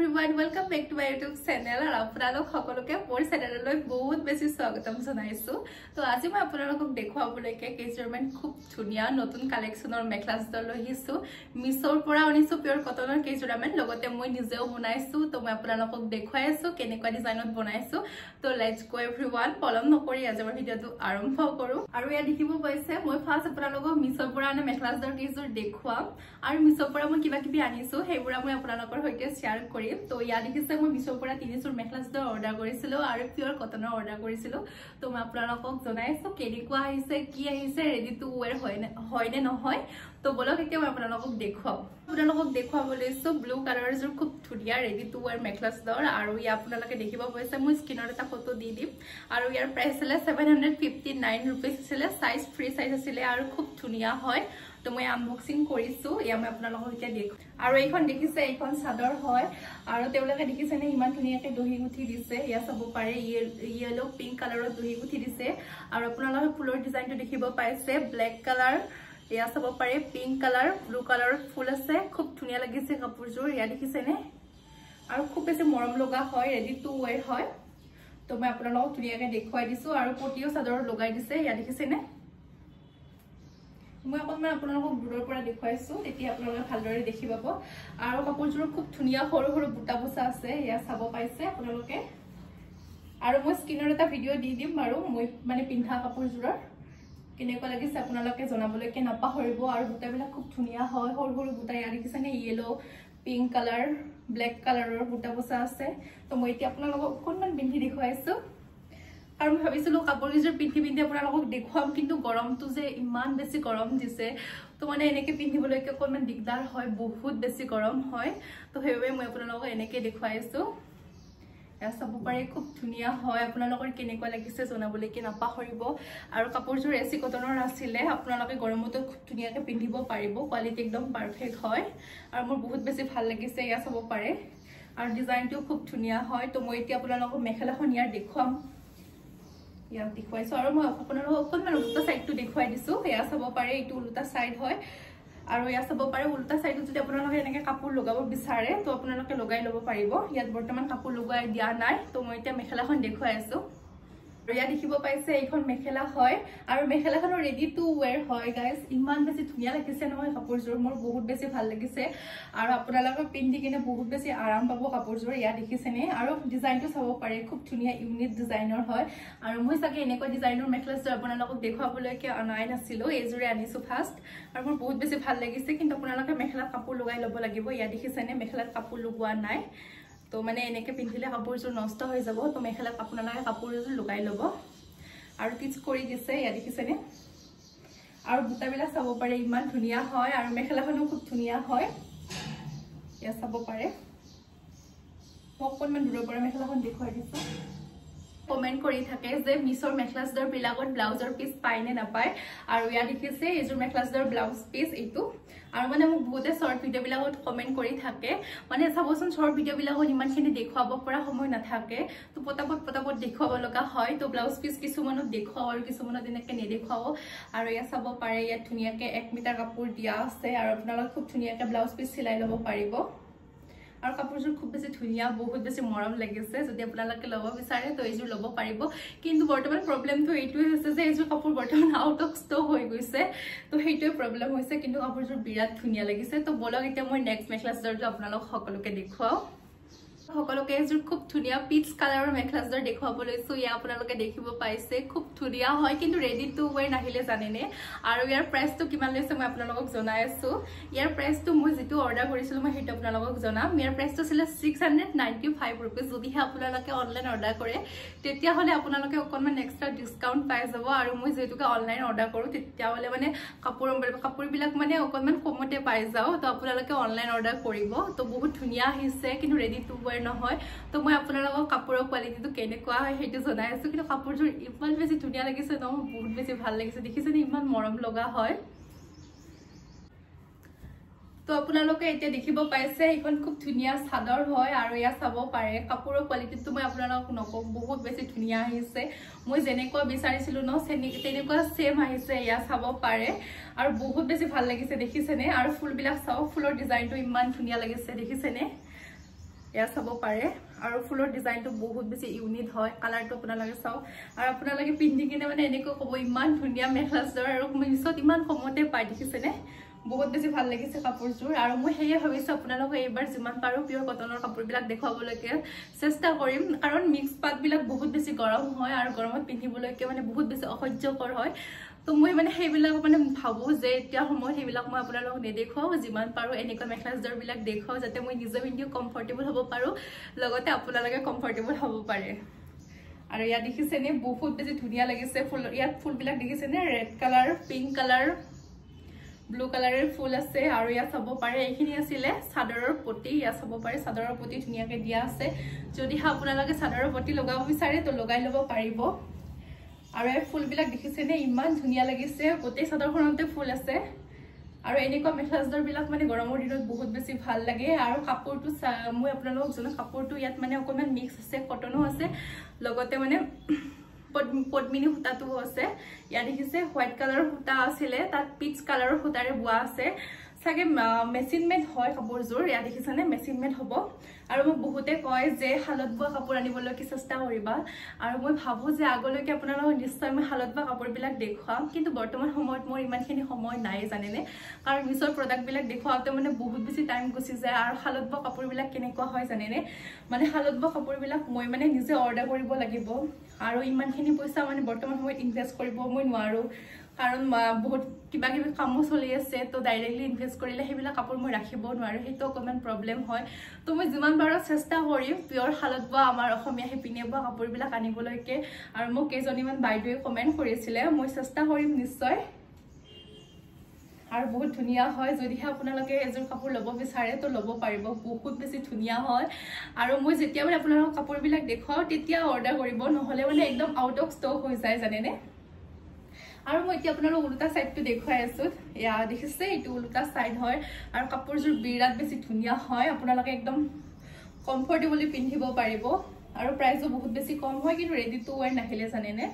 everyone, welcome back to my YouTube channel. আৰু আপোনালোক সকলোকে মোৰ চেনেললৈ বহুত বেছি স্বাগতম জনাইছো। তো আজি মই আপোনালোকক দেখুৱাবলৈকে কেজৰমেন খুব ধুনিয়া নতুন কালেকচনৰ মেখেলা চাদৰ লৈ আহিছো। মিছৰ পৰা আনিছো পিয়ৰ কটনৰ কেজৰমেন, লগতে মই নিজেও বনাইছো। তো মই আপোনালোকক দেখুৱাই আছো কেনেকুৱা ডিজাইনত বনাইছো। তো লেটস গো এভৰিৱান, পলম নকৰি আজি মই ভিডিওটো আৰম্ভ কৰো। আৰু ইয়া দেখিব পাইছে মই ফাৰ্স্ট আপোনালোকক মিছৰ পৰা আনে মেখেলা চাদৰ কেজৰ দেখুৱাম। আৰু মিছৰ পৰা মই কিবা কিবি আনিছো সেইবোৰ মই আপোনালোকৰ সৈতে শেয়াৰ কৰিম। তো ইয়া দেখিছে মই মিছৰ পৰা 300 মেখেলা চাদৰ অৰ্ডাৰ কৰিছিলো আৰু পিয়ৰ কটনৰ অৰ্ডাৰ কৰিছিলো। তো মই আপোনালোকক জনাইছো কেনেকুৱা আহিছে, কি আহিছে, ৰেডি টু ওৱেৰ হয় নে নহয়। তো বলক এতিয়া মই আপোনালোকক দেখুৱাম। আপোনালোকক দেখুৱাবলৈছো ব্লু কালাৰৰ যোৰ খুব ধুনিয়া ready to wear mekhela chador. আৰু ইয়া আপোনালোকে দেখিব পাইছে মই স্ক্ৰীনত এটা ফটো দি দিম। আৰু ইয়াৰ প্ৰাইচ আছিল 759 रुपीस আছিল, সাইজ ফ্ৰী সাইজ আছিল আৰু খুব ধুনিয়া হয়। তো মই আনবক্সিং কৰিছো, ইয়া মই আপোনালোকক এতিয়া দেখো। আৰু এইখন দেখিছে এইখন চাদৰ হয় আৰু তেওঁলোকে দেখিছে নে ইমান ধুনিয়াকে দহি গুঠি দিছে। ইয়া চাব পাৰে ইয়েলো পিংক কালাৰৰ দহি গুঠি দিছে। আৰু আপোনালোকে ফুলৰ ডিজাইনটো দেখিব পাইছে ব্লেক কালাৰ, ইয়া চাব পাৰে পিংক কালাৰ, ব্লু কালাৰৰ ফুল আছে। খুব ধুনিয়া লাগিছে কাপোৰযোৰ, ইয়া দেখিছে নে। আৰু খুব বেছি মৰম লগা হয়, ৰেডি টু ওৱেৰ হয়। তো মই আপোনালোকক ধুনিয়াকে দেখুৱাই দিছো আৰু পটিও চাদৰ লগাই দিছে, ইয়া দেখিছে নে। মই অকণমান আপোনালোকক দূৰৰ পৰা দেখুৱাইছো, তেতিয়া আপোনালোকে ভালদৰে দেখি পাব। আৰু কাপোৰযোৰ খুব ধুনিয়া সৰু সৰু বুটা বসা আছে, ইয়া চাব পাইছে আপোনালোকে। আৰু মই স্ক্ৰীনৰ এটা ভিডিও দি দিম বাৰু মই মানে পিন্ধা কাপোৰযোৰৰ কেনেকুৱা লাগিছে আপোনালোকে জনাবলৈকে নাপাহৰিব। আৰু বুটাবিলাক খুব ধুনিয়া হয়, সৰু সৰু বুটা। ইয়া দেখিছে নে ইয়েলো পিংক কালাৰ ব্লেক কালাৰৰ বুটা বসা আছে। তো মই এতিয়া আপোনালোকক অকণমান পিন্ধি দেখুৱাইছো। আৰু মই ভাবিছিলো কাপোৰযোৰ পিন্ধি আপোনালোকক দেখুৱাম, কিন্তু গৰমটো যে ইমান বেছি গৰম দিছে। তো মানে এনেকে পিন্ধিবলৈকে অকণমান দিগদাৰ হয়, বহুত বেছি গৰম হয়। তো সেইবাবে মই আপোনালোকক এনেকে দেখুৱাইছো। এয়া চাব পাৰে খুব ধুনিয়া হয়, আপোনালোকৰ কেনেকুৱা লাগিছে জনাবলৈকে নাপাহৰিব। আৰু কাপোৰযোৰ এচি কটনৰ আছিলে, আপোনালোকে গৰমতো খুব ধুনিয়াকে পিন্ধিব পাৰিব, কোৱালিটি একদম পাৰফেক্ট হয়। আৰু মোৰ বহুত বেছি ভাল লাগিছে, এয়া চাব পাৰে। আৰু ডিজাইনটো খুব ধুনিয়া হয়। তো মই এতিয়া আপোনালোকক মেখেলাখন ইয়াৰ দেখুৱাম, ইয়াক দেখুৱাইছো। আৰু মই আপোনালোকক অকণমান উল্টা চাইডটো দেখুৱাই দিছো, এয়া চাব পাৰে এইটো উল্টা চাইড হয়। আৰু ইয়া চাব পাৰে উল্টা চাইডত যদি আপোনালোকে এনেকে কাপোৰ লগাব বিচাৰে তো আপোনালোকে লগাই ল'ব পাৰিব। ইয়াত বৰ্তমান কাপোৰ লগাই দিয়া নাই। তো মই এতিয়া মেখেলাখন দেখুৱাই আছো। আৰু ইয়া দেখিব পাইছে এইখন মেখেলা হয় আৰু মেখেলাখনৰ ৰেডি টু ওৱেৰ হয় গাইজ। ইমান বেছি ধুনিয়া লাগিছে নহয় কাপোৰযোৰ, মোৰ বহুত বেছি ভাল লাগিছে। আৰু আপোনালোকে পিন্ধি কিনে বহুত বেছি আৰাম পাব কাপোৰযোৰ, ইয়া দেখিছেনে। আৰু ডিজাইনটো চাব পাৰে খুব ধুনিয়া ইউনিক ডিজাইনৰ হয়। আৰু মই চাগে এনেকুৱা ডিজাইনৰ মেখেলা চাদৰ আপোনালোকক দেখুৱাবলৈকে অনাই নাছিলো, এইযোৰে আনিছো ফাৰ্ষ্ট। আৰু মোৰ বহুত বেছি ভাল লাগিছে, কিন্তু আপোনালোকে মেখেলাত কাপোৰ লগাই ল'ব লাগিব। ইয়া দেখিছেনে মেখেলাত কাপোৰ লগোৱা নাই। তো মানে এনেকে পিন্ধিলে কাপোৰযোৰ নষ্ট হৈ যাব। তো মেখেলাত আপোনালোকে কাপোৰযোৰ লগাই ল'ব। আৰু টিচ কৰি দিছে, ইয়া দেখিছেনে। আৰু বুটাবিলাক চাব পাৰে ইমান ধুনিয়া হয়। আৰু মেখেলাখনো খুব ধুনিয়া হয়, ইয়া চাব পাৰে। মই অকণমান দূৰৰ পৰা মেখেলাখন দেখুৱাই দিছো। কমেন্ট কৰি থাকে যে মিছৰ মেখেলা চাদৰ বিলাকত ব্লাউজৰ পিচ পায় নে নাপায়। আৰু ইয়া দেখিছে এইযোৰ মেখেলা চাদৰ ব্লাউজ পিচ এইটো। আৰু মানে মোক বহুতে শৰ্ট ভিডিঅ' বিলাকত কমেন্ট কৰি থাকে, মানে চাবচোন শৰ্ট ভিডিঅ' বিলাকত ইমানখিনি দেখুৱাব পৰা সময় নাথাকে। তো পটাপট দেখুৱাব লগা হয়। তো ব্লাউজ পিচ কিছুমানত দেখুৱাও আৰু কিছুমানত এনেকে নেদেখুৱাও। আৰু ইয়া চাব পাৰে ইয়াত ধুনীয়াকে 1 মিটাৰ কাপোৰ দিয়া আছে। আৰু আপোনালোকে খুব ধুনীয়াকে ব্লাউজ পিচ চিলাই ল'ব পাৰিব। আৰু কাপোৰযোৰ খুব বেছি ধুনিয়া, বহুত বেছি মৰম লাগিছে। যদি আপোনালোকে ল'ব বিচাৰে তো এইযোৰ ল'ব পাৰিব। কিন্তু বৰ্তমান প্ৰব্লেমটো এইটোৱে হৈছে যে এইযোৰ কাপোৰ বৰ্তমান আউট অফ ষ্টক হৈ গৈছে। তো সেইটোৱে প্ৰব্লেম হৈছে, কিন্তু কাপোৰযোৰ বিৰাট ধুনিয়া লাগিছে। তো বলক এতিয়া মই নেক্সট মেখেলা চাদৰটো আপোনালোক সকলোকে দেখুৱাও। সকলোকে এযোৰ খুব ধুনিয়া পিচ কালাৰৰ মেখেলা চাদৰ দেখুৱাব লৈছো। ইয়া আপোনালোকে দেখিব পাইছে খুব ধুনিয়া হয়, কিন্তু ৰেডি টু ওৱেৰ নাহিলে জানেনে। আৰু ইয়াৰ প্ৰাইচটো কিমান লৈছে মই আপোনালোকক জনাই আছো। ইয়াৰ প্ৰাইচটো মই যিটো অৰ্ডাৰ কৰিছিলো মই সেইটো আপোনালোকক জনাম। ইয়াৰ প্ৰাইচটো আছিল 695 रुपीस। যদিহে আপোনালোকে অনলাইন অৰ্ডাৰ কৰে তেতিয়াহ'লে আপোনালোকে অকণমান এক্সট্ৰা ডিছকাউণ্ট পাই যাব। আৰু মই যিহেতুকে অনলাইন অৰ্ডাৰ কৰোঁ তেতিয়াহ'লে মানে কাপোৰবিলাক মানে অকণমান কমতে পাই যাওঁ। তো আপোনালোকে অনলাইন অৰ্ডাৰ কৰিব। তো বহুত ধুনীয়া আহিছে, কিন্তু ৰেডি টু ওৱেৰ নহয়। তো মই আপোনালোকক কাপোৰৰ কোৱালিটিটো কেনেকুৱা হয় সেইটো জনাই আছো। কিন্তু কাপোৰযোৰ ইমান বেছি ধুনীয়া লাগিছে ন, বহুত বেছি ভাল লাগিছে। দেখিছেনে ইমান মৰম লগা হয়। তো আপোনালোকে এতিয়া দেখিব পাইছে এইখন খুব ধুনীয়া চাদৰ হয়। আৰু ইয়া চাব পাৰে কাপোৰৰ কোৱালিটিটো মই আপোনালোকক নকওঁ, বহুত বেছি ধুনীয়া আহিছে। মই যেনেকুৱা বিচাৰিছিলো ন তেনেকুৱা সেম আহিছে, ইয়া চাব পাৰে। আৰু বহুত বেছি ভাল লাগিছে দেখিছেনে। আৰু ফুলবিলাক চাওক, ফুলৰ ডিজাইনটো ইমান ধুনীয়া লাগিছে দেখিছেনে। এয়া চাব পাৰে আৰু ফুলৰ ডিজাইনটো বহুত বেছি ইউনিক হয় কালাৰটো আপোনালোকে চাওক আৰু আপোনালোকে পিন্ধি কিনে মানে এনেকৈ ক'ব ইমান ধুনীয়া মেখেলাযোৰ আৰু মিছত ইমান কমতে পাই দেখিছেনে বহুত বেছি ভাল লাগিছে কাপোৰযোৰ আৰু মই হেয়ে ভাবিছো আপোনালোকে এইবাৰ যিমান পাৰো পিয়ৰ কটনৰ কাপোৰবিলাক দেখুৱাবলৈকে চেষ্টা কৰিম কাৰণ মিক্স পাতবিলাক বহুত বেছি গৰম হয় আৰু গৰমত পিন্ধিবলৈকে মানে বহুত বেছি অসহ্যকৰ হয় তো মই মানে সেইবিলাক মানে ভাবো যে এতিয়া সময়ত সেইবিলাক মই আপোনালোকক নেদেখুৱাও যিমান পাৰো এনেকুৱা মেখেলাযোৰবিলাক দেখুৱাও যাতে মই নিজে পিন্ধি কমফৰ্টেবল হ'ব পাৰো লগতে আপোনালোকে কমফৰ্টেবল হ'ব পাৰে আৰু ইয়াত দেখিছেনে বহুত বেছি ধুনীয়া লাগিছে ফুল ইয়াত ফুলবিলাক দেখিছেনে red colour pink colour blue কালাৰৰ ফুল আছে আৰু ইয়াত চাব পাৰে এইখিনি আছিলে চাদৰৰ পটি ইয়াত চাব পাৰে চাদৰৰ পটি ধুনীয়াকৈ দিয়া আছে যদি আপোনালোকে চাদৰৰ পটি লগাব বিচাৰে তো লগাই ল'ব পাৰিব আৰু এই ফুলবিলাক দেখিছেনে ইমান ধুনীয়া লাগিছে গোটেই চাদৰখনতে ফুল আছে আৰু এনেকুৱা মেখেলাযোৰবিলাক মানে গৰমৰ দিনত বহুত বেছি ভাল লাগে আৰু কাপোৰটো মই আপোনালোকক জনাম কাপোৰটো ইয়াত মানে অকণমান মিক্স আছে কটনো আছে লগতে মানে পদ্মিনী সূতাটো আছে ইয়াত দেখিছে হোৱাইট কালাৰৰ সূতা আছিলে তাত পিচ কালাৰৰ সূতাৰে বোৱা আছে চাগে মেচিন মেড হয় কাপোৰযোৰ ইয়াত দেখিছেনে মেচিন মেড হ'ব আৰু মই বহুতে কয় যে শালত বোৱা কাপোৰ আনিবলৈকে চেষ্টা কৰিবা আৰু মই ভাবো যে আগলৈকে আপোনালোকক নিশ্চয় মই শালত বোৱা কাপোৰবিলাক দেখুৱাম কিন্তু বৰ্তমান সময়ত মোৰ ইমানখিনি সময় নাই জানেনে কাৰণ মিছৰ প্ৰডাক্টবিলাক দেখুৱাওঁতে মানে বহুত বেছি টাইম গুচি যায় আৰু শালত বোৱা কাপোৰবিলাক কেনেকুৱা হয় জানেনে মানে শালত বোৱা কাপোৰবিলাক মই মানে নিজে অৰ্ডাৰ কৰিব লাগিব আৰু ইমানখিনি পইচা মানে বৰ্তমান সময়ত ইনভেষ্ট কৰিব মই নোৱাৰো কাৰণ বহুত কিবা কিবি কামো চলি আছে তো ডাইৰেক্টলি ইনভেষ্ট কৰিলে সেইবিলাক কাপোৰ মই ৰাখিব নোৱাৰো সেইটো অকণমান প্ৰব্লেম হয় তো মই যিমান পাৰো চেষ্টা কৰিম পিয়ৰ শালত বোৱা আমাৰ অসমীয়া শিপিনী বোৱা কাপোৰবিলাক আনিবলৈকে আৰু মোক কেইজনীমান বাইদেৱে কমেণ্ট কৰিছিলে মই চেষ্টা কৰিম নিশ্চয় আৰু বহুত ধুনীয়া হয় যদিহে আপোনালোকে এযোৰ কাপোৰ ল'ব বিচাৰে তো ল'ব পাৰিব বহুত বেছি ধুনীয়া হয় আৰু মই যেতিয়া মানে আপোনালোকক কাপোৰবিলাক দেখুৱাও তেতিয়া অৰ্ডাৰ কৰিব নহ'লে মানে একদম আউট অফ ষ্টক হৈ যায় জানেনে আৰু মই এতিয়া আপোনালোকক উলটা সাইডটো দেখুৱাই আছো ইয়া দেখিছে এইটো উলটা সাইড হয় আৰু কাপোৰযোৰ বিৰাট বেছি ধুনীয়া হয় আপোনালোকে একদম কমফৰ্টেবলি পিন্ধিব পাৰিব আৰু প্ৰাইসও বহুত বেছি কম হয় কিন্তু ৰেডি টু ওয়্যাৰ নাহিলে জানেনে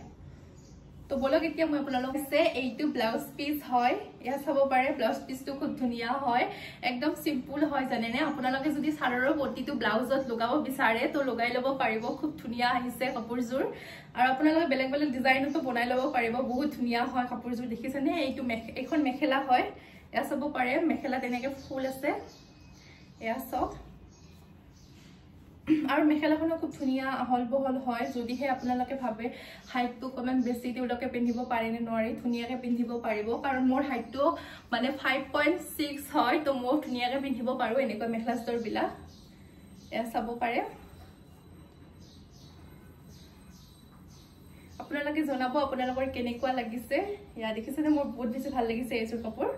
তো বলক এতিয়া মই আপোনালোকক সে এইটো ব্লাউজ পিস হয় ইয়া চাব পাৰে ব্লাউজ পিসটো খুব ধুনীয়া হয় একদম সিম্পল হয় জানেনে আপোনালোকে যদি সাৰৰ পটিটো ব্লাউজত লগাব বিচাৰে তো লগাই ল'ব পাৰিব খুব ধুনীয়া আহিছে কাপোৰযোৰ আৰু আপোনালোকে বেলেগ বেলেগ ডিজাইনতো বনাই ল'ব পাৰিব বহুত ধুনীয়া হয় কাপোৰযোৰ দেখিছেনে এইটো এখন মেখেলা হয় ইয়া চাব পাৰে মেখেলা তেনেকৈ ফুল আছে ইয়া সব আৰু মেখেলাখনো খুব ধুনীয়া আহল বহল হয় যদিহে আপোনালোকে ভাবে হাইটটো কমান বেছি তেওঁলোকে পিন্ধিব পাৰে নে নোৱাৰি ধুনীয়াকৈ পিন্ধিব পাৰিব কাৰণ মোৰ হাইটটো মানে 5.6 হয় তো মই ধুনীয়াকৈ পিন্ধিব পাৰো এনেকুৱা মেখেলাযোৰবিলাক এয়া চাব পাৰে আপোনালোকে জনাব আপোনালোকৰ কেনেকুৱা লাগিছে ইয়া দেখিছেনে মোৰ বহুত বেছি ভাল লাগিছে এইযোৰ কাপোৰ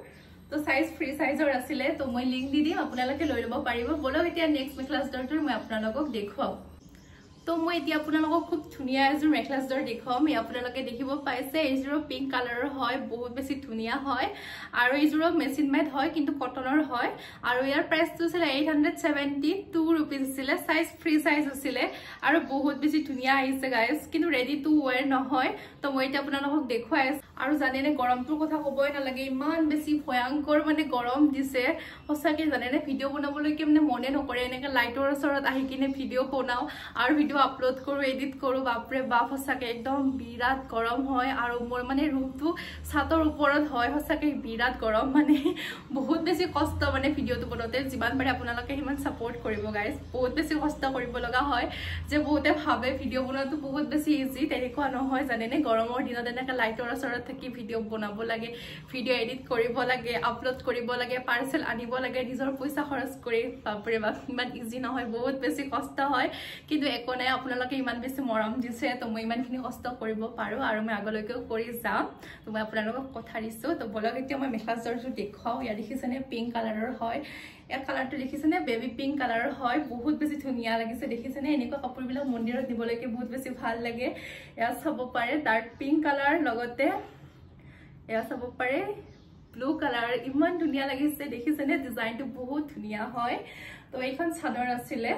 তো সাইজ ফ্ৰী সাইজৰ আছিলে তো মই লিংক দি দিম আপোনালোকে লৈ ল'ব পাৰিব বলক এতিয়া নেক্সট মেখেলাযোৰটো মই আপোনালোকক দেখুৱাও তো মই এতিয়া আপোনালোকক খুব ধুনীয়া এযোৰ মেখেলাযোৰ দেখুৱাম আপোনালোকে দেখিব পাইছে এইযোৰ পিংক কালাৰৰ হয় বহুত বেছি ধুনীয়া হয় আৰু এইযোৰ মেচিন মেড হয় কিন্তু কটনৰ হয় আৰু ইয়াৰ প্ৰাইসটো ছিল 872 रुपीस ছিল সাইজ ফ্ৰী সাইজ আছিল আৰু বহুত বেছি ধুনীয়া আহিছে গাইস কিন্তু ৰেডি টু ওয়্যাৰ নহয় তো মই এতিয়া আপোনালোকক দেখুৱাই আছো আৰু জানেনে গৰমটোৰ কথা ক'বই নালাগে ইমান বেছি ভয়ংকৰ মানে গৰম দিছে সঁচাকৈ জানেনে ভিডিঅ' বনাবলৈকে মানে মনে নকৰে এনেকৈ লাইটৰ ওচৰত আহি কিনে ভিডিঅ' বনাও আৰু ভিডিঅ' আপলোড কৰো এডিট কৰো বাপৰে বাপ সঁচাকৈ একদম বিৰাট গৰম হয় আৰু মোৰ মানে ৰুমটো ছাতৰ ওপৰত হয় সঁচাকৈ বিৰাট গৰম মানে বহুত বেছি কষ্ট মানে ভিডিঅ'টো বনাওঁতে যিমান পাৰে আপোনালোকে সিমান সাপোৰ্ট কৰিব গাইজ বহুত বেছি কষ্ট কৰিব লগা হয় যে বহুতে ভাবে ভিডিঅ' বনোৱাটো বহুত বেছি ইজি তেনেকুৱা নহয় জানেনে গৰমৰ দিনত এনেকৈ লাইটৰ ওচৰত থাকি ভিডিঅ' বনাব লাগে ভিডিঅ' এডিট কৰিব লাগে আপলোড কৰিব লাগে পাৰ্চেল আনিব লাগে নিজৰ পইচা খৰচ কৰি বাপৰে বাপ ইমান ইজি নহয় বহুত বেছি কষ্ট হয় কিন্তু একো নাই আপোনালোকে ইমান বেছি মৰম দিছে তো মই ইমানখিনি কষ্ট কৰিব পাৰো আৰু মই আগলৈকেও কৰি যাম তো মই আপোনালোকক কথা দিছো তো বলক এতিয়া মই মেখেলাযোৰটো দেখুৱাও ইয়াত দেখিছেনে পিংক কালাৰৰ হয় ইয়াৰ কালাৰটো দেখিছেনে বেবি পিংক কালাৰৰ হয় বহুত বেছি ধুনীয়া লাগিছে দেখিছেনে এনেকুৱা কাপোৰবিলাক মন্দিৰত দিবলৈকে বহুত বেছি ভাল লাগে ইয়াত চাব পাৰে ডাৰ্ক পিংক কালাৰ লগতে এয়া চাব পাৰে ব্লু কালাৰ ইমান ধুনীয়া লাগিছে দেখিছেনে ডিজাইনটো বহুত ধুনীয়া হয় তো এইখন চাদৰ আছিলে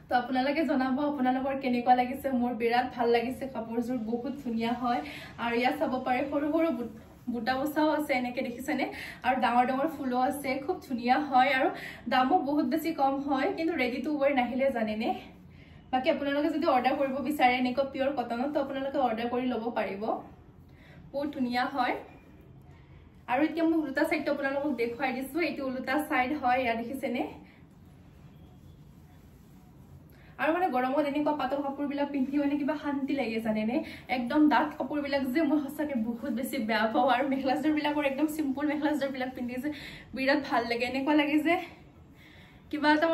তো আপোনালোকে জনাব আপোনালোকৰ কেনেকুৱা লাগিছে মোৰ বিৰাট ভাল লাগিছে কাপোৰযোৰ বহুত ধুনীয়া হয় আৰু ইয়া চাব পাৰে সৰু সৰু বুটা বসাও আছে এনেকে দেখিছেনে আৰু ডাঙৰ ডাঙৰ ফুলো আছে খুব ধুনিয়া হয় আৰু দামো বহুত বেছি কম হয় কিন্তু ৰেডি টু ওয়্যাৰ নাহিলে জানেনে বাকি আপোনালোকে যদি অৰ্ডাৰ কৰিব বিচাৰে এনেকৈ পিওৰ কটনত তো আপোনালোকে অৰ্ডাৰ কৰি ল'ব পাৰিব বহুত ধুনিয়া হয় আৰু এতিয়া মই উলুটা সাইডটো আপোনালোকক দেখুৱাই দিছো এইটো উলুটা সাইড হয় ইয়া দেখিছেনে আৰু মানে গৰমত এনেকুৱা পাতল কাপোৰ বিলাক পিন্ধি মানে কিবা শান্তি লাগে জানেনে একদম ডাৰ্ক কাপোৰ বিলাক যে মই সঁচাকে বহুত বেছি বেয়া পাওঁ আৰু মেখেলা চাদৰ বিলাকৰ একদম সিম্পল মেখেলা চাদৰ বিলাক পিন্ধি যে বিৰাট ভাল লাগে এনেকুৱা লাগে যে কিবা এটা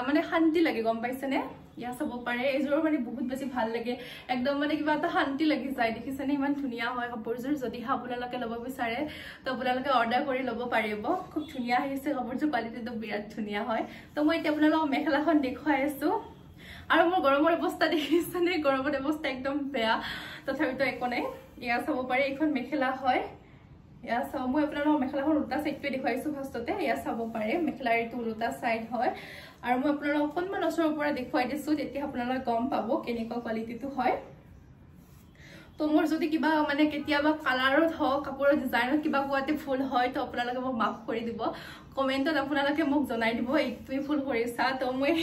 মানে শান্তি লাগে গম পাইছেনে ইয়া চাব পাৰে এজোৰ মানে বহুত বেছি ভাল লাগে একদম মানে কিবা এটা শান্তি লাগি যায় দেখিছেনে ইমান ধুনিয়া হয় কাপোৰজোৰ যদি আপোনালোকে ল'ব বিচাৰে তো আপোনালোকে অৰ্ডাৰ কৰি ল'ব পাৰিব খুব ধুনিয়া হৈছে কাপোৰজোৰ কোৱালিটিটো বিৰাট ধুনিয়া হয় তো মই এতিয়া আপোনালোকক মেখেলাখন দেখুৱাই আছো আৰু মোৰ গৰমৰ অৱস্থা দেখিছেনে গৰমৰ অৱস্থা একদম বেয়া তথাপিতো একো নাই ইয়া চাব পাৰে এখন মেখেলা হয় ইয়া চাব মই আপোনালোকক মেখেলাখন উল্টা সাইডটো দেখুৱাইছো ফাৰ্ষ্টতে ইয়া চাব পাৰে মেখেলাৰ এইটো উল্টা সাইড হয় আৰু মই আপোনালোকক অকণমান ওচৰৰ পৰা দেখুৱাই দিছো তেতিয়া আপোনালোকে গম পাব কেনেকুৱা কোৱালিটিটো হয় তো মোৰ যদি কিবা মানে কেতিয়াবা কালাৰত হওক কাপোৰৰ ডিজাইনত কিবা কোৱাতে ফুল হয় তো আপোনালোকে মোক মাফ কৰি দিব কমেন্টত আপোনালোকে মোক জনাই দিব এইটোই ফুল কৰিছা তো মই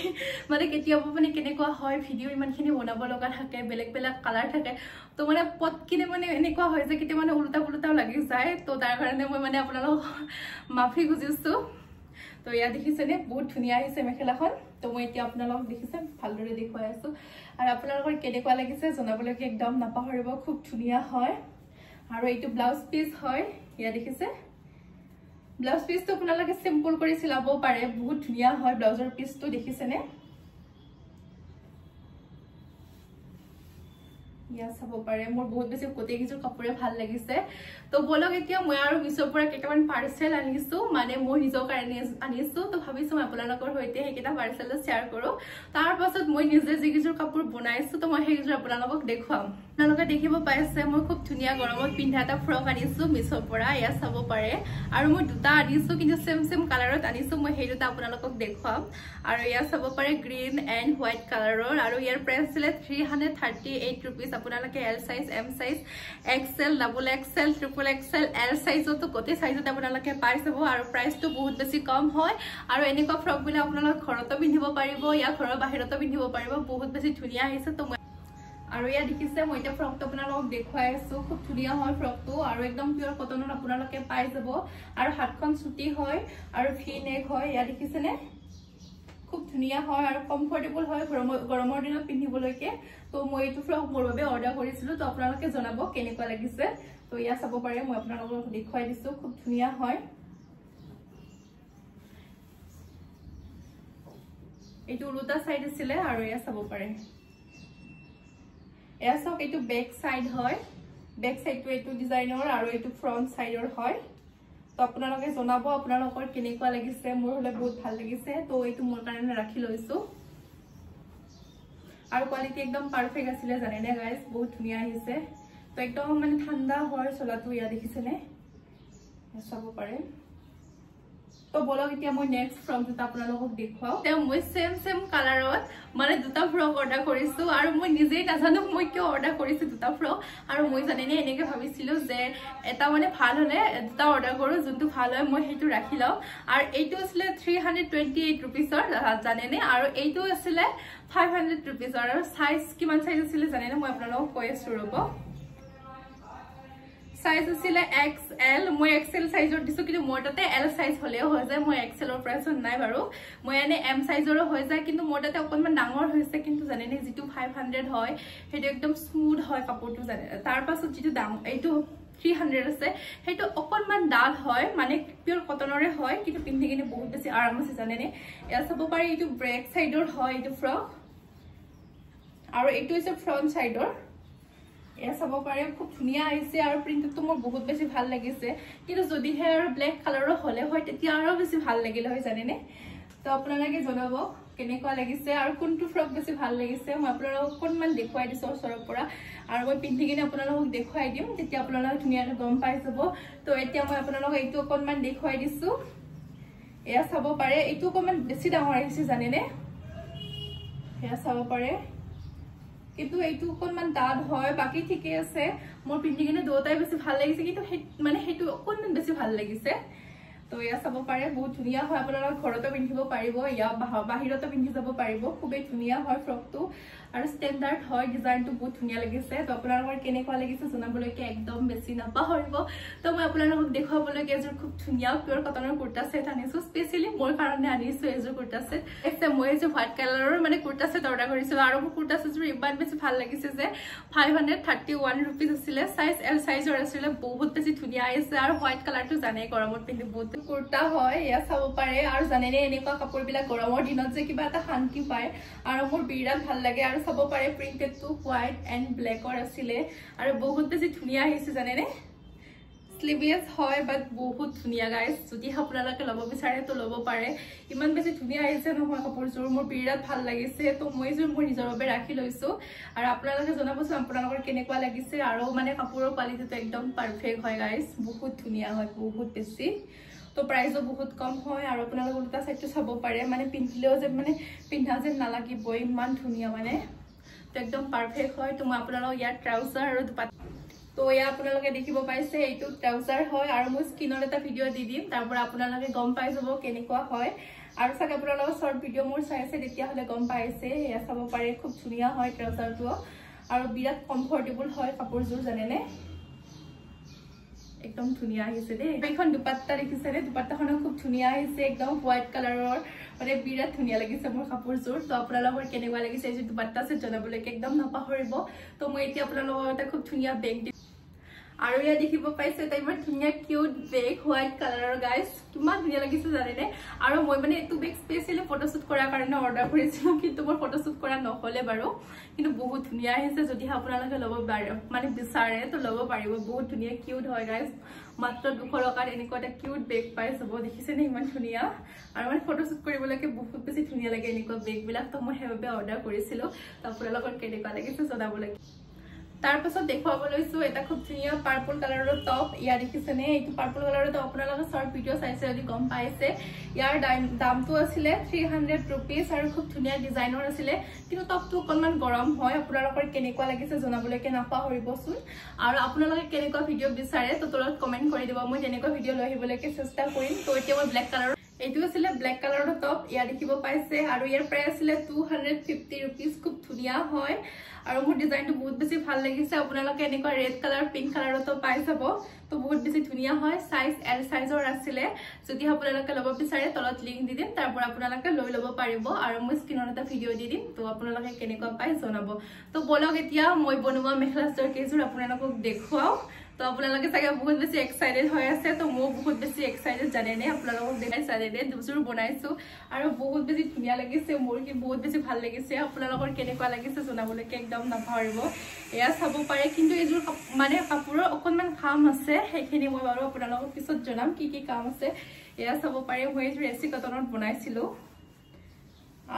মানে কেতিয়াবা মানে কেনেকুৱা হয় ভিডিও ইমানখিনি বনাব লগা থাকে বেলেগ বেলেগ কালাৰ থাকে তো মানে পটকিনে মানে এনেকুৱা হয় যে কেতিয়া মানে উল্টা পুল্টাও লাগি যায় তো তাৰ কাৰণে মই মানে আপোনালোকক মাফি খুজিছো তো ইয়া দেখিছেনে বহুত ধুনিয়া আহিছে মেখেলাখন তো মই এতিয়া আপোনালোকক দেখিছে ভালদৰে দেখুৱাই আছো আৰু আপোনালোকৰ কেনেকুৱা লাগিছে জনাবলৈকে একদম নাপাহৰিব খুব ধুনিয়া হয় আৰু এইটো ব্লাউজ পিস হয় ইয়া দেখিছে ব্লাউজ পিসটো আপোনালোকে সিম্পল কৰি চিলাব পাৰে বহুত ধুনিয়া হয় ব্লাউজৰ পিসটো দেখিছেনে ইয়া চাব পাৰে মোৰ বহুত বেছি কোটেকিজৰ কাপোৰে ভাল লাগিছে তো বলক এতিয়া মই আৰু মিছৰ পৰা কেইটামান পাৰ্সেল আনিছো মানে মই নিজৰ কাৰণে আনিছো তো ভাবিছো মই আপোনালোকৰ সৈতে হেকিটা পাৰ্সেল শ্বেয়াৰ কৰো তাৰ পাছত মই নিজে যিকিজৰ কাপোৰ বনাইছো তো মই হেকিজৰ আপোনালোকক দেখুৱাম আপোনালোকে দেখিব পাইছে মই খুব ধুনিয়া গৰমত পিন্ধা এটা ফ্ৰক আনিছো মিছৰ পৰা ইয়া চাব পাৰে আৰু মই দুটা আনিছো কিন্তু সেম কালাৰত আনিছো মই হেই দুটা আপোনালোকক দেখুৱাম আৰু ইয়া চাব পাৰে গ্ৰীন এণ্ড হোৱাইট কালাৰৰ আৰু ইয়াৰ প্ৰাইস ছিল 338 रुपीस আপোনালোকে L size M size XL double XL triple XL L সাইজতো গোটে সাইজত আপোনালোকে পাই যাব আৰু প্ৰাইসটো বহুত বেছি কম হয় আৰু এনেকুৱা ফ্ৰক বিলা আপোনালোকে ঘৰতো পিন্ধিব পাৰিব ইয়া ঘৰৰ বাহিৰতো পিন্ধিব পাৰিব বহুত বেছি ধুনিয়া হৈছে তো আৰু ইয়া দেখিছে মই এটা ফ্ৰকটো আপোনালোকক দেখুৱাই আছো খুব ধুনিয়া হয় ফ্ৰকটো আৰু একদম পিওৰ কটনৰ আপোনালোকে পাই যাব আৰু হাতখন ছুটি হয় আৰু ভি নেক হয় ইয়া দেখিছেনে খুব ধুনিয়া হয় আৰু কমফৰ্টেবল হয় গৰমৰ দিনত পিন্ধিবলৈকে তো মই এইটো ফ্ৰক মোৰ বাবে অৰ্ডাৰ কৰিছিলো তো আপোনালোকে জনাব কেনেকুৱা লাগিছে তো ইয়া চাব পাৰে মই আপোনালোকক দেখুৱাই দিছো খুব ধুনিয়া হয় এইটো উলুটা সাইড আছিল আৰু ইয়া চাব পাৰে এয়া সক এইটো বেক সাইড হয় বেক সাইডটো এইটো ডিজাইনৰ আৰু এইটো ফ্ৰন্ট সাইডৰ হয় তো আপোনালোকে জনাব আপোনালোকৰ কেনেকুৱা লাগিছে মোৰ হলে বহুত ভাল লাগিছে তো এইটো মোৰ কাৰণে ৰাখি লৈছো আৰু কোৱালিটি একদম পাৰফেক্ট আছিল জানেনে গাইস বহুত ধুনিয়া আহিছে তো একদম মানে ঠাণ্ডা হয় চলাটো ইয়া দেখিছেনে চাব পাৰে তো বলক এতিয়া মই নেক্সট ফ্ৰক দুটা আপোনালোকক দেখুৱাও তে মই সেম কালাৰত মানে দুটা ফ্ৰক অৰ্ডাৰ কৰিছো আৰু মই নিজেই নাজানো মই কিয় অৰ্ডাৰ কৰিছো দুটা ফ্ৰক আৰু মই জানেনে এনেকে ভাবিছিলো যে এটা মানে ভাল হলে দুটা অৰ্ডাৰ কৰো যোনটো ভাল হয় মই হেতু ৰাখি লও আৰু এইটো আছিল 328 रुपीसৰ জানেনে আৰু এইটো আছিল 500 रुपीसৰ আৰু সাইজ কিমান সাইজ আছিল জানেনে মই আপোনালোকক কৈ আছো ৰব সাইজ আছিল XL মই XL সাইজৰ দিছো কিন্তু মোৰ তাতে L সাইজ হলেও হৈ যায় মই XLৰ প্ৰাইচত নাই বাৰু মই এনে M সাইজৰো হৈ যায় কিন্তু মোৰ তাতে অকনমান ডাঙৰ হৈছে কিন্তু জানেনে যেটো 500 হয় হেটো একদম স্মুথ হয় কাপোৰটো জানে তাৰ পাছত যেটো দাম এইটো 300 আছে হেটো অকনমান ডাল হয় মানে পিওর কটনৰে হয় কিন্তু পিন্ধি কিনে বহুত বেছি আৰাম আছে জানেনে এয়া চাব পাৰি এইটো ব্ৰেক সাইডৰ হয় এইটো ফ্ৰক আৰু এইটো আছে ফ্ৰন্ট সাইডৰ এয়া চাব পাৰে খুব ধুনিয়া আহিছে আৰু প্ৰিন্টটো মোৰ বহুত বেছি ভাল লাগিছে কিন্তু যদি হে আৰু ব্ল্যাক কালাৰৰ হলে হয় তেতিয়া আৰু বেছি ভাল লাগিল হয় জানেনে তো আপোনালোকে জনাব কেনেকুৱা লাগিছে আৰু কোনটো ফ্ৰক বেছি ভাল লাগিছে মই আপোনালোকক কোনমান দেখুৱাই দিছো ওচৰৰ পৰা আৰু মই পিন্ধি কিনে আপোনালোকক দেখুৱাই দিম তেতিয়া আপোনালোকে ধুনিয়াকৈ গম পাই যাব তো এতিয়া মই আপোনালোকক এইটো কোনমান দেখুৱাই দিছো এয়া চাব পাৰে এইটো কোনমান বেছি ডাঙৰ আহিছে জানেনে এয়া চাব পাৰে কিন্তু এইটো অকণমান ডাঠ হয় বাকি ঠিকে আছে মোৰ পিন্ধি কিনে দুটাই বেছি ভাল লাগিছে কিন্তু মানে সেইটো অকণমান বেছি ভাল লাগিছে তো ইয়া চাব পাৰে বহুত ধুনীয়া হয় আপোনালোকে ঘৰতো পিন্ধিব পাৰিব ইয়া বাহিৰতো পিন্ধি যাব পাৰিব খুবেই ধুনীয়া হয় ফ্ৰকটো আৰু ষ্টেণ্ডাৰ্ড হয় ডিজাইনটো বহুত ধুনীয়া লাগিছে তো আপোনালোকৰ কেনেকুৱা লাগিছে জনাবলৈকে একদম বেছি নাপাহৰিব তো মই আপোনালোকক দেখুৱাবলৈকে এযোৰ খুব ধুনীয়া পিয়ৰ কটনৰ কুৰ্তা সেট আনিছো স্পেচিয়েলি মোৰ কাৰণে আনিছো এযোৰ কুৰ্তা সেট এক্সে মই এযোৰ হোৱাইট কালাৰৰ মানে কুৰ্তা সেট অৰ্ডাৰ কৰিছিলো আৰু মোৰ কুৰ্তা সেটযোৰ ইমান বেছি ভাল লাগিছে যে 531 rupees আছিলে সাইজ এল সাইজৰ আছিলে বহুত বেছি ধুনীয়া আহিছে আৰু হোৱাইট কালাৰটো জানে গৰমত পিন্ধি বহুত কুৰ্তা হয় ইয়া চাব পাৰে আৰু জানেনে এনেকুৱা কাপোৰবিলাক গৰমৰ দিনত যে কিবা এটা শান্তি পায় আৰু মোৰ বিৰাট ভাল লাগে আৰু চাব পাৰে প্ৰিন্টেডটো হোৱাইট এণ্ড ব্লেকৰ আছিলে আৰু বহুত বেছি ধুনীয়া আহিছে জানেনে স্লিভলেছ হয় বাট বহুত ধুনীয়া গাইজ যদি আপোনালোকে ল'ব বিচাৰে তো ল'ব পাৰে ইমান বেছি ধুনীয়া আহিছে নহয় কাপোৰযোৰ মোৰ বিৰাট ভাল লাগিছে তো মই যোৰ মোৰ নিজৰ বাবে ৰাখি লৈছো আৰু আপোনালোকে জনাবচোন আপোনালোকৰ কেনেকুৱা লাগিছে আৰু মানে কাপোৰৰ কোৱালিটিটো একদম পাৰফেক্ট হয় গাইজ বহুত ধুনীয়া হয় বহুত বেছি তো প্ৰাইসও বহুত কম হয় আৰু আপোনালোকে দুটা সাইডটো চাব পাৰে মানে পিন্ধিলেও যে মানে পিন্ধা যেন নালাগিব ইমান ধুনীয়া মানে তো একদম পাৰফেক্ট হয় তো মই আপোনালোকক ইয়াৰ ট্ৰাউজাৰ আৰু দুপাট্টা তো ইয়া আপোনালোকে দেখিব পাইছে এইটো ট্ৰাউজাৰ হয় আৰু মই স্কিনৰ এটা ভিডিও দি দিম তাৰ পৰা আপোনালোকে গম পাই যাব কেনেকুৱা হয় আৰু সাক আপোনালোকৰ শৰ্ট ভিডিও মোৰ চাই আছে তেতিয়া হলে গম পাইছে ইয়া চাব পাৰে খুব ধুনীয়া হয় ট্ৰাউজাৰটো আৰু বিৰাট কমফৰ্টেবল হয় কাপোৰযোৰ জানেনে একদম ধুনীয়া আহিছে দে এইখন দুপাট্টা দেখিছে নে দুপাট্টাখন খুব ধুনীয়া আহিছে একদম হোৱাইট কালাৰৰ মানে বিৰাট ধুনীয়া লাগিছে মোৰ কাপোৰযোৰ তো আপোনালোকৰ কেনেকুৱা লাগিছে এই দুপাট্টা সেট জনাবলৈকে একদম নাপাহৰিব তো মই এতিয়া আপোনালোকৰ এটা খুব ধুনীয়া বেগ আৰু ইয়া দেখিব পাইছে এটা ইমান ধুনীয়া কিউট বেগ হোৱাইট কালাৰৰ গাইজ কিমান ধুনীয়া লাগিছে জানেনে আৰু মই মানে এইটো বেগ স্পেচিয়েলি ফটোশ্বুট কৰাৰ কাৰণে অৰ্ডাৰ কৰিছিলো কিন্তু মোৰ ফটোশ্বুট কৰা নহলে বাৰু কিন্তু বহুত ধুনীয়া আহিছে যদি আপোনালোকে ল'ব মানে বিচাৰে তো ল'ব পাৰিব বহুত ধুনীয়া কিউট হয় গাইজ মাত্ৰ 200 টকাত এনেকুৱা এটা কিউট বেগ পাই যাব দেখিছেনে ইমান ধুনীয়া আৰু মানে ফটোশ্বুট কৰিবলৈকে বহুত বেছি ধুনীয়া লাগে এনেকুৱা বেগবিলাক তো মই সেইবাবে অৰ্ডাৰ কৰিছিলো তো আপোনালোকৰ কেনেকুৱা লাগিছে জনাবলৈকে তাৰ পাছত দেখুৱাব লৈছো এটা খুব ধুনীয়া পাৰ্পল কালাৰৰ টপ ইয়া দেখিছেনে এইটো পাৰ্পল কালাৰৰ টপ আপোনালোকে শৰ্ট ভিডিও চাইছে যদি গম পাইছে ইয়াৰ দামটো আছিলে 300 rupees আৰু খুব ধুনীয়া ডিজাইনৰ আছিলে কিন্তু টপটো অকণমান গৰম হয় আপোনালোকৰ কেনেকুৱা লাগিছে জনাবলৈকে নাপাহৰিবচোন আৰু আপোনালোকে কেনেকুৱা ভিডিও বিচাৰে তো তলত কমেন্ট কৰি দিব মই তেনেকুৱা ভিডিও লৈ আহিবলৈকে চেষ্টা কৰিম তো এতিয়া মই ব্লেক কালাৰৰ এইটো আছিলে ব্লেক কালাৰৰ টপ ইয়া দেখিব পাইছে আৰু ইয়াৰ প্ৰাইস আছিলে 250 rupees খুব ধুনীয়া হয় আৰু মোৰ ডিজাইনটো বহুত বেছি ভাল লাগিছে আপোনালোকে এনেকুৱা ৰেড কালাৰ পিংক কালাৰতো পাই যাব তো বহুত বেছি ধুনীয়া হয় সাইজ এল সাইজৰ আছিলে যদি আপোনালোকে ল'ব বিচাৰে তলত লিংক দি দিম তাৰ পৰা আপোনালোকে লৈ ল'ব পাৰিব আৰু মই স্ক্ৰীনত এটা ভিডিও দি দিম তো আপোনালোকে কেনেকুৱা পাই জনাব তো বলক এতিয়া মই বনোৱা মেখেলা চাদৰ কেইযোৰ আপোনালোকক দেখুৱাও তো আপোনালোকে চাগে বহুত বেছি এক্সাইটেড হৈ আছে তো মই বহুত বেছি এক্সাইটেড জানেনে আপোনালোকক দেখাই চাইনে দুযোৰ বনাইছো আৰু বহুত বেছি ধুনীয়া লাগিছে মোৰ কি বহুত বেছি ভাল লাগিছে আপোনালোকৰ কেনেকুৱা লাগিছে জনাবলৈকে একদম নাপাহৰিব এয়া চাব পাৰে কিন্তু এইযোৰ মানে কাপোৰৰ অকণমান কাম আছে সেইখিনি মই বাৰু আপোনালোকক পিছত জনাম কি কি কাম আছে এয়া চাব পাৰে মই এইযোৰ এচি কটনত বনাইছিলো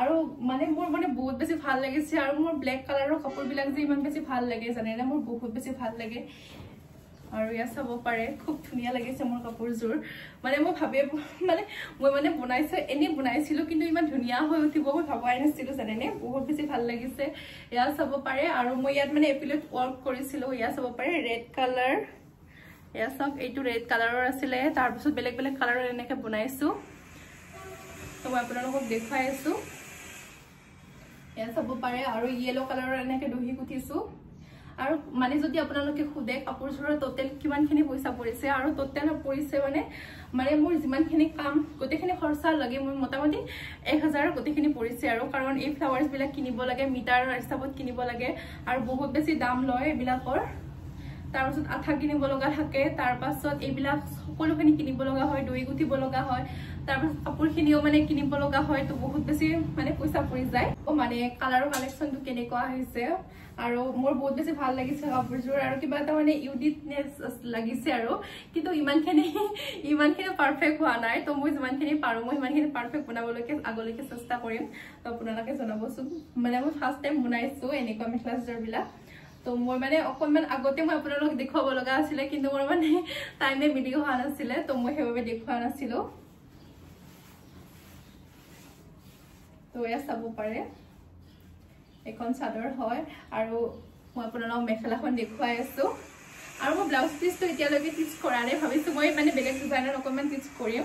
আৰু মানে মোৰ মানে বহুত বেছি ভাল লাগিছে আৰু মোৰ ব্লেক কালাৰৰ কাপোৰবিলাক যে ইমান বেছি ভাল লাগে জানেনে মোৰ বহুত বেছি ভাল লাগে আৰু ইয়া চাব পাৰে খুব ধুনীয়া লাগিছে মোৰ কাপোৰযোৰ মানে মই ভাবে মানে মই মানে বনাইছো এনে বনাইছিলো কিন্তু ইমান ধুনীয়া হৈ উঠিব মই ভাবাই নাছিলো জানেনে বহুত বেছি ভাল লাগিছে ইয়া চাব পাৰে আৰু মই ইয়াত মানে এপিলত ওয়াৰ্ক কৰিছিলো ইয়া চাব পাৰে ৰেড কালাৰ ইয়া সব এইটো ৰেড কালাৰৰ আছিলে তাৰ পিছত বেলেগ বেলেগ কালাৰৰ এনেকে বনাইছো তো মই আপোনালোকক দেখাই আছো ইয়া চাব পাৰে আৰু ইয়েলো কালাৰৰ এনেকে দহি গুঠিছো আৰু মানে যদি আপোনালোকে খুদে কাপোৰযোৰৰ টোটেল কিমানখিনি পইচা পৰিছে আৰু টোটেল পৰিছে মানে মোৰ যিমানখিনি কাম গোটেইখিনি খৰচা লাগে মই মোটামুটি 1000 গোটেইখিনি পৰিছে আৰু কাৰণ এই ফ্লাৱাৰ্স বিলাক কিনিব লাগে মিটাৰৰ হিচাপত কিনিব লাগে আৰু বহুত বেছি দাম লয় এইবিলাকৰ তাৰ পাছত আঠা কিনিব লগা থাকে তাৰ পাছত এইবিলাক সকলোখিনি কিনিব লগা হয় দহি গুঠিব লগা হয় তাৰ পাছত কাপোৰখিনিও মানে কিনিব লগা হয় তো বহুত বেছি মানে পইচা পৰি যায় ও মানে কালাৰৰ কালেকশনটো কেনেকুৱা হৈছে আৰু মোৰ বহুত বেছি ভাল লাগিছে কাপোৰযোৰ আৰু কিবা এটা মানে ইউনিকনেস লাগিছে আৰু কিন্তু ইমানখিনি পাৰফেক্ট হোৱা নাই তো মই যিমানখিনি পাৰো মই ইমানখিনি পাৰফেক্ট বনাবলৈকে আগলৈকে চেষ্টা কৰিম তো আপোনালোকে জনাবচোন মানে মই ফাৰ্স্ট টাইম বনাইছো এনেকুৱা মেখেলা চাদৰবিলাক তো মই মানে অকণমান আগতে মই আপোনালোকক দেখুৱাব লগা আছিল কিন্তু মোৰ মানে টাইমে মিলি হোৱা নাছিল তো মই সেইভাবে দেখুৱা নাছিলো তো এয়া চাব পাৰে এখন চাদৰ হয় আৰু মই আপোনালোকক মেখেলাখন দেখুৱাই আছো আৰু মই ব্লাউজ পিচটো এতিয়ালৈকে টিচ কৰা নাই ভাবিছো মই মানে বেলেগ ডিজাইনৰ অকমান টিচ কৰিম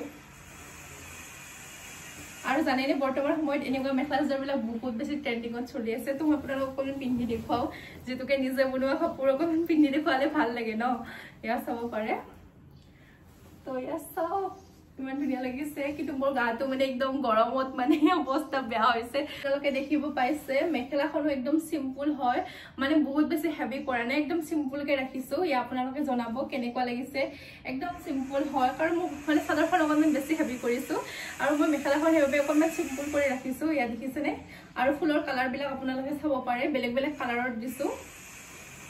আৰু জানেনে বৰ্তমান সময়ত এনেকুৱা মেখেলা চাদৰবিলাক বহুত বেছি ট্ৰেন্ডিঙত চলি আছে তো মই আপোনালোকক অকমান পিন্ধি দেখুৱাও যেতুকে নিজে বনোৱা কাপোৰ অকমান পিন্ধি দেখুৱালে ভাল লাগে ন ইয়া চাব পাৰে তো ইয়া চাও ইমান ধুনীয়া লাগিছে কিন্তু মোৰ গাটো মানে একদম গৰমত মানে অৱস্থা বেয়া হৈছে আপোনালোকে দেখিব পাইছে মেখেলাখনো একদম সিম্পল হয় মানে বহুত বেছি হেভি কৰা নাই একদম সিম্পলকে ৰাখিছো ইয়া আপোনালোকে জনাব কেনেকুৱা লাগিছে একদম সিম্পল হয় কাৰণ মই মানে চাদৰখন অকমান বেছি হেভি কৰিছো আৰু মই মেখেলাখন হেভি অকমান সিম্পল কৰি ৰাখিছো ইয়া দেখিছেনে আৰু ফুলৰ কালাৰ বিলাক আপোনালোকে চাব পাৰে বেলেগ বেলেগ কালাৰত দিছো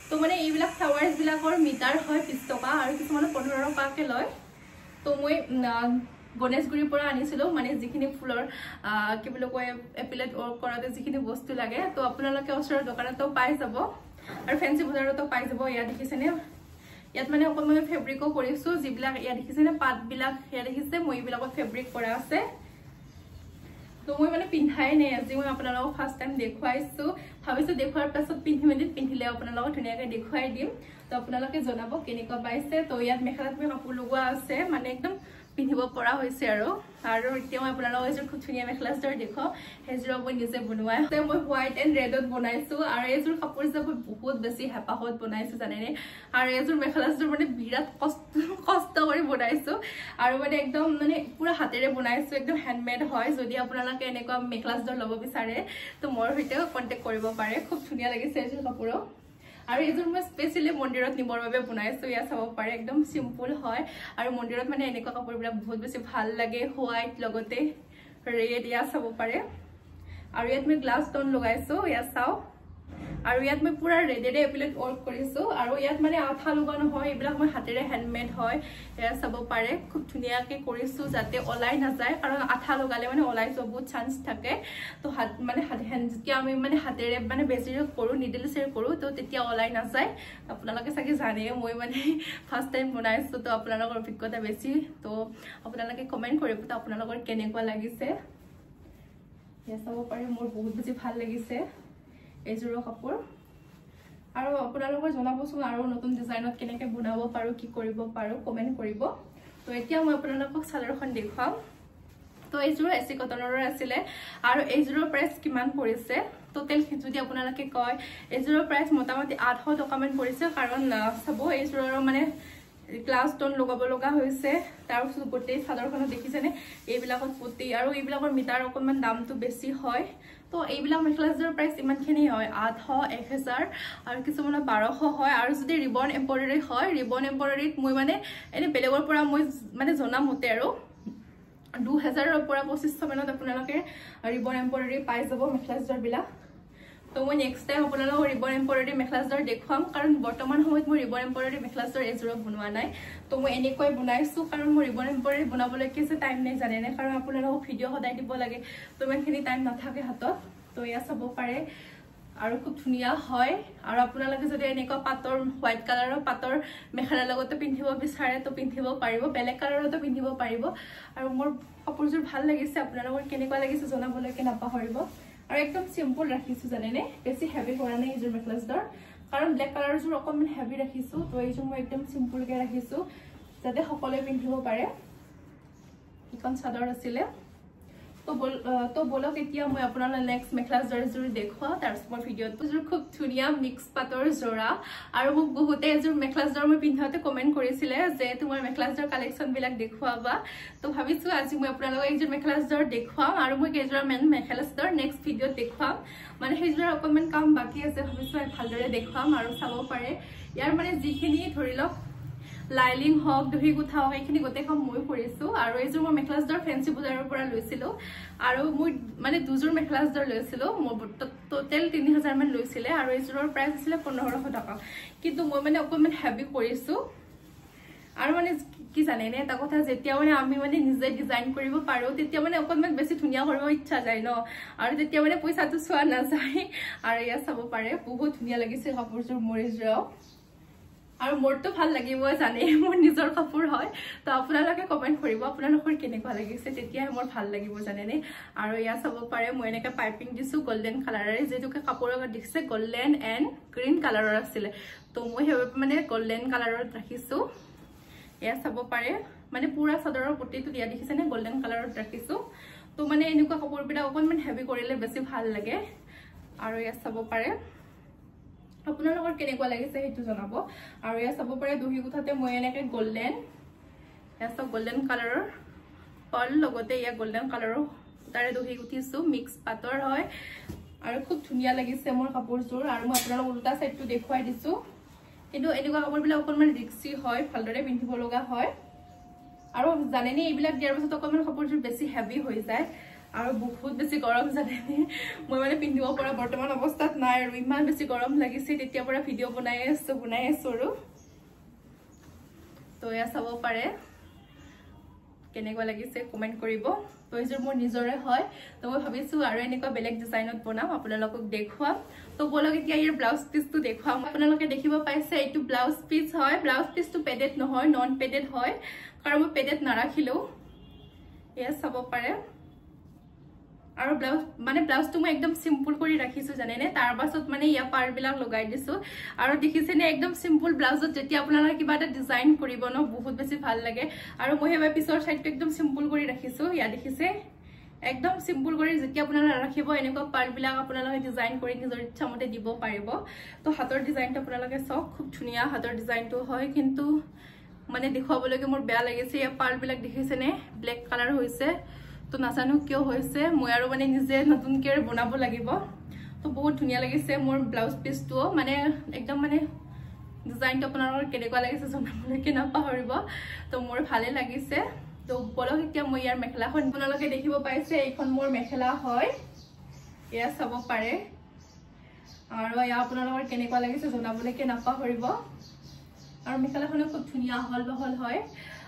তো মানে এইবিলাক ফ্লাৱাৰ্স বিলাকৰ মিটাৰ হয় 20 টকা আৰু কিছুমান 15 টকাকে লয় তো মই গণেশগুৰিৰ পৰা আনিছিলো মানে যিখিনি ফুলৰ কি বুলি কয় এপিলেট ৱৰ্ক কৰাতে যিখিনি বস্তু লাগে তো আপোনালোকে ওচৰৰ দোকানতো পাই যাব আৰু ফেন্সি বজাৰতো পাই যাব ইয়া দেখিছেনে ইয়াত মানে অকমান ফেব্ৰিকো কৰিছো যিবিলাক ইয়া দেখিছেনে পাত বিলাক ইয়া দেখিছে মই এইবিলাকত ফেব্ৰিক কৰা আছে তো মই মানে পিন্ধাই নাই আজি মই আপোনালোকক ফাৰ্স্ট টাইম দেখুৱাইছো ভাবিছো দেখুৱাৰ পাছত পিন্ধিলে আপোনালোকক ধুনীয়াকৈ দেখুৱাই দিম তো আপোনালোকে জনাব কেনেকুৱা পাইছে তো ইয়াত মেখেলাত মই কাপোৰ লগোৱা আছে মানে একদম পিন্ধিব পৰা হৈছে আৰু এতিয়া মই আপোনালোকক এযোৰ খুব ধুনীয়া মেখেলা চাদৰ দেখুৱাও সেইযোৰ মই নিজে বনোৱা মই হোৱাইট এণ্ড ৰেডত বনাইছো আৰু এইযোৰ কাপোৰ যে মই বহুত বেছি হেঁপাহত বনাইছো জানেনে আৰু এইযোৰ মেখেলা চাদৰ মানে বিৰাট কষ্ট কৰি বনাইছো আৰু মানে একদম মানে পুৰা হাতেৰে বনাইছো একদম হেণ্ডমেড হয় যদি আপোনালোকে এনেকুৱা মেখেলা চাদৰ ল'ব বিচাৰে তো মোৰ সৈতে কণ্টেক্ট কৰিব পাৰে খুব ধুনীয়া লাগিছে এইযোৰ কাপোৰক আৰু এইযোৰ মই স্পেচিয়েলি মন্দিৰত নিবৰ বাবে বনাইছো ইয়া চাব পাৰে একদম সিম্পল হয় আৰু মন্দিৰত মানে এনেকুৱা কাপোৰবিলাক বহুত বেছি ভাল লাগে হোৱাইট লগতে ৰেড ইয়া চাব পাৰে আৰু ইয়াত মই গ্লাছ ষ্টোন লগাইছো ইয়া চাও আৰু ইয়াত মই পুৰা ৰেডেৰে এপিলেট ৱৰ্ক কৰিছো আৰু ইয়াত মানে আঠা লগা নহয় এইবিলাক মই হাতেৰে হেণ্ডমেড হয় ইয়া চাব পাৰে খুব ধুনীয়াকৈ কৰিছো যাতে ওলাই নাযায় কাৰণ আঠা লগালে মানে ওলাই যোৱা বহুত চান্স থাকে তো হাত মানে যেতিয়া আমি মানে হাতেৰে মানে বেজিৰে কৰোঁ নিডেলছেৰে কৰোঁ তো তেতিয়া ওলাই নাযায় আপোনালোকে চাগে জানে মই মানে ফাৰ্ষ্ট টাইম বনাইছো তো আপোনালোকৰ অভিজ্ঞতা বেছি তো আপোনালোকে কমেণ্ট কৰিব তো আপোনালোকৰ কেনেকুৱা লাগিছে ইয়া চাব পাৰে মোৰ বহুত বেছি ভাল লাগিছে এইযোৰ কাপোৰ আৰু আপোনালোকৰ জনাবচোন আৰু নতুন ডিজাইনত কেনেকৈ বনাব পাৰো কি কৰিব পাৰো কমেণ্ট কৰিব তো এতিয়া মই আপোনালোকক চাদৰখন দেখুৱাম তো এইযোৰ এচি কটনৰ আছিলে আৰু এইযোৰৰ প্ৰাইচ কিমান পৰিছে টোটেল যদি আপোনালোকে কয় এইযোৰৰ প্ৰাইচ মোটামুটি 800 টকামান পৰিছে কাৰণ চাব এইযোৰৰ মানে গ্লাছ ষ্টোন লগাব লগা হৈছে তাৰপিছত গোটেই চাদৰখনত দেখিছেনে এইবিলাকত পুতি আৰু এইবিলাকৰ মিটাৰ অকণমান দামটো বেছি হয় তো এইবিলাক মেখেলা চাদৰৰ প্ৰাইচ ইমানখিনি হয় 800 1000 আৰু কিছুমানৰ 1200 হয় আৰু যদি ৰিবন এম্ব্ৰইডাৰী হয় ৰিবন এম্ব্ৰইডাৰীত মই মানে এনে বেলেগৰ পৰা মই মানে জনামতে আৰু 2000ৰ পৰা 2500 মানত আপোনালোকে ৰিবন এম্ব্ৰইডাৰী পাই যাব মেখেলা চাদৰবিলাক তো মই নেক্সট টাইম আপোনালোকক ৰিবন এম্ব্ৰইডাৰী মেখেলা চাদৰ দেখুৱাম কাৰণ বৰ্তমান সময়ত মই ৰিবন এম্ব্ৰইডাৰী মেখেলা চাদৰ এযোৰ বনোৱা নাই তো মই এনেকৈ বনাইছো কাৰণ মোৰ ৰিবন এম্ব্ৰইডাৰী বনাবলৈ কিছু টাইম নাই জানেনে কাৰণ আপোনালোকক ভিডিঅ' সদায় দিব লাগে তো ইমানখিনি টাইম নাথাকে হাতত তো এয়া চাব পাৰে আৰু খুব ধুনীয়া হয় আৰু আপোনালোকে যদি এনেকুৱা পাতৰ হোৱাইট কালাৰৰ পাতৰ মেখেলাৰ লগতে পিন্ধিব বিচাৰে তো পিন্ধিব পাৰিব বেলেগ কালাৰতো পিন্ধিব পাৰিব আৰু মোৰ কাপোৰযোৰ ভাল লাগিছে আপোনালোকৰ কেনেকুৱা লাগিছে জনাবলৈকে নাপাহৰিব আৰু একদম সিম্পল ৰাখিছো জানেনে বেছি হেভি কৰা নাই এইযোৰ মেখেলা চাদৰ কাৰণ ব্লেক কালাৰযোৰ অকণমান হেভি ৰাখিছো তো এইযোৰ মই একদম সিম্পলকৈ ৰাখিছো যাতে সকলোৱে পিন্ধিব পাৰে এইখন চাদৰ আছিলে তো বলক এতিয়া মই আপোনালোকক নেক্সট মেখেলা চাদৰযোৰ দেখুৱাওঁ তাৰপিছত মোৰ ভিডিঅ'টো খুব ধুনীয়া মিক্স পাতৰ জোৰা আৰু মোক বহুতে এযোৰ মেখেলা চাদৰ মই পিন্ধাওঁতে কমেণ্ট কৰিছিলে যে তোমাৰ মেখেলা চাদৰ কালেকশ্যনবিলাক দেখুৱাবা তো ভাবিছোঁ আজি মই আপোনালোকক এইযোৰ মেখেলা চাদৰ দেখুৱাম আৰু মই কেইযোৰা মেখেলা চাদৰ নেক্সট ভিডিঅ'ত দেখুৱাম মানে সেইযোৰ অকণমান কাম বাকী আছে ভাবিছোঁ ভালদৰে দেখুৱাম আৰু চাব পাৰে ইয়াৰ মানে যিখিনি ধৰি লওক লাইলিং হক দহি গুঠা হক এইখিনি গোটেই কাম মই কৰিছো আৰু এইযোৰ মই মেখেলা চাদৰ ফেন্সি বজাৰৰ পৰা লৈছিলো আৰু মই মানে দুযোৰ মেখেলা চাদৰ লৈছিলো মোৰ টোটেল 3000 মান লৈছিলে আৰু এইযোৰৰ প্ৰাইচ আছিল 1500 টকা কিন্তু মই মানে অকণমান হেভি কৰিছো আৰু মানে কি জানেনে এটা কথা যেতিয়া মানে আমি মানে নিজে ডিজাইন কৰিব পাৰো তেতিয়া মানে অকণমান বেছি ধুনীয়া কৰিব ইচ্ছা যায় ন আৰু তেতিয়া মানে পইচাটো চোৱা নাযায় আৰু ইয়া চাব পাৰে বহুত ধুনীয়া লাগিছে কাপোৰযোৰ মোৰ এইযোৰ আৰু মোৰটো ভাল লাগিব জানে মোৰ নিজৰ কাপোৰ হয় তো আপোনালোকে কমেন্ট কৰিব আপোনালোকৰ কেনেকুৱা লাগিছে তেতিয়া মোৰ ভাল লাগিব জানেনে আৰু ইয়া চাব পাৰে মই এনেকা পাইপিং দিছো গোল্ডেন কালাৰৰে যেটোকে কাপোৰৰ দিছে গোল্ডেন এন্ড গ্ৰীন কালাৰৰ আছিল তো মই মানে গোল্ডেন কালাৰত ৰাখিছো ইয়া চাব পাৰে মানে পুৰা চাদৰৰ পটিটো দিয়া দেখিছে নে গোল্ডেন কালাৰত ৰাখিছো তো মানে এনেকুৱা কাপোৰবিলা অকনমান হেভি কৰিলে বেছি ভাল লাগে আৰু ইয়া চাব পাৰে আপোনালোকৰ কেনেকুৱা লাগিছে হেতু জনাব আৰু ইয়া চাব পাৰে দহি গুঠাতে মই এনেকে গোল্ডেন এসব গোল্ডেন কালাৰৰ পাৰ্ল লগতে ইয়া গোল্ডেন কালাৰৰ তাৰে দহি গুঠিছো মিক্স পাতৰ হয় আৰু খুব ধুনিয়া লাগিছে মোৰ কাপোৰযোৰ আৰু মই আপোনালোকক উল্টা সাইডটো দেখুৱাই দিছো কিন্তু এনেকুৱা কাপোৰবিলা অকনমান ৰিক্সি হয় ভালদৰে পিন্ধিব লগা হয় আৰু জানেনে এইবিলাক দিয়াৰ পিছত অকনমান কাপোৰযোৰ বেছি হেভি হৈ যায় আৰু বহুত বেছি গৰম জানেনে মই মানে পিন্ধিব পৰা বৰ্তমান অৱস্থাত নাই আৰু ইমান বেছি গৰম লাগিছে তেতিয়া পৰা ভিডিও বনাই আছো আৰু তো এয়া চাব পাৰে কেনেকুৱা লাগিছে কমেন্ট কৰিব তো এইযোৰ মোৰ নিজৰে হয় তো মই ভাবিছো আৰু এনেকুৱা বেলেগ ডিজাইনত বনাম আপোনালোকক দেখুৱাম তো বলক এতিয়া ইয়াৰ ব্লাউজ পিসটো দেখুৱাম আপোনালোকে দেখিব পাইছে এইটো ব্লাউজ পিস হয় ব্লাউজ পিসটো পেডেড নহয় নন পেডেড হয় কাৰণ মই পেডেড নাৰাখিলো এয়া চাব পাৰে আৰু ব্লাউজটো মই একদম সিম্পল কৰি ৰাখিছো জানেনে তাৰ পাছত মানে ইয়া পাৰবিলাক লগাই দিছো আৰু দেখিছেনে একদম সিম্পল ব্লাউজত যেতিয়া আপোনালোকে কিবা এটা ডিজাইন কৰিব ন বহুত বেছি ভাল লাগে আৰু মই হেবা পিছৰ সাইডটো একদম সিম্পল কৰি ৰাখিছো ইয়া দেখিছে একদম সিম্পল কৰি যেতিয়া আপোনালোকে ৰাখিব এনেকুৱা পাৰবিলাক আপোনালোকে ডিজাইন কৰি নিজৰ ইচ্ছামতে দিব পাৰিব তো হাতৰ ডিজাইনটো আপোনালোকে চাওক খুব ধুনিয়া হাতৰ ডিজাইনটো হয় কিন্তু মানে দেখুৱাবলৈকে মোৰ বেয়া লাগিছে ইয়া পাৰবিলাক দেখিছেনে ব্ল্যাক কালাৰ হৈছে তো নাজানো কিয় হৈছে মই আৰু মানে নিজে নতুনকৈ বনাব লাগিব তো বহুত ধুনিয়া লাগিছে মোৰ ব্লাউজ পিসটো মানে একদম মানে ডিজাইনটো আপোনালোকৰ কেনেকুৱা লাগিছে জনাবলৈকে নাপাহৰিব তো মোৰ ভালে লাগিছে তো বলক এতিয়া মই ইয়াৰ মেখেলাখন আপোনালোকে দেখিব পাইছে এইখন মোৰ মেখেলা হয় এয়া চাব পাৰে আৰু ইয়া আপোনালোকৰ কেনেকুৱা লাগিছে জনাবলৈকে নাপাহৰিব আৰু মেখেলাখন খুব ধুনিয়া হল বহল হয়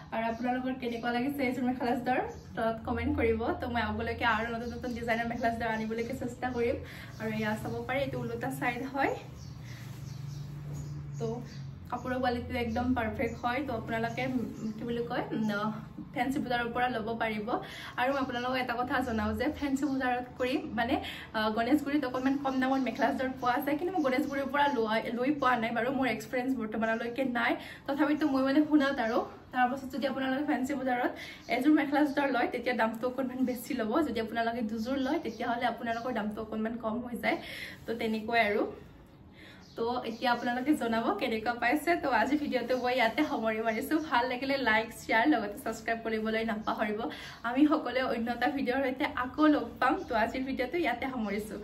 আৰু আপোনালোকৰ কেনেকুৱা লাগিছে এইযোৰ মেখেলাযোৰ তলত কমেন্ট কৰিব তো মই আগলৈকে আৰু নতুন নতুন ডিজাইনৰ মেখেলাযোৰ আনিবলৈকে চেষ্টা কৰিম আৰু ইয়া চাব পাৰে এইটো উল্টা সাইড হয় তো কাপোৰৰ কোৱালিটি একদম পাৰফেক্ট হয় তো আপোনালোকে কি বুলি কয় ফেন্সি বজাৰৰ পৰা ল'ব পাৰিব আৰু মই আপোনালোকক এটা কথা জনাও যে ফেন্সি বজাৰত কৰি মানে গণেশগুৰিত অকনমান কম দামত মেখেলাযোৰ পোৱা যায় কিন্তু মই গণেশগুৰিৰ পৰা লৈ পোৱা নাই বাৰু মোৰ এক্সপিৰিয়েন্স বৰ্তমানলৈকে নাই তথাপিতো মই মানে শুনাত আৰু তাৰ পাছত যদি আপোনালোকে ফেন্সি বজাৰত এযোৰ মেখেলাযোৰ লয় তেতিয়া দামটো অকনমান বেছি ল'ব যদি আপোনালোকে দুযোৰ লয় তেতিয়া হলে আপোনালোকৰ দামটো অকনমান কম হৈ যায় তো তেনেকৈ আৰু তো এতিয়া আপোনালোকে জনাব কেনেকুৱা পাইছে তো আজি ভিডিওটো মই ইয়াতে সামৰি মাৰিছো ভাল লাগিলে লাইক শেয়াৰ লগতে সাবস্ক্ৰাইব কৰিবলৈ নাপাহৰিব আমি সকলোৱে অন্য এটা ভিডিওৰ সৈতে আকৌ লগ পাম তো আজিৰ ভিডিওটো ইয়াতে সামৰিছো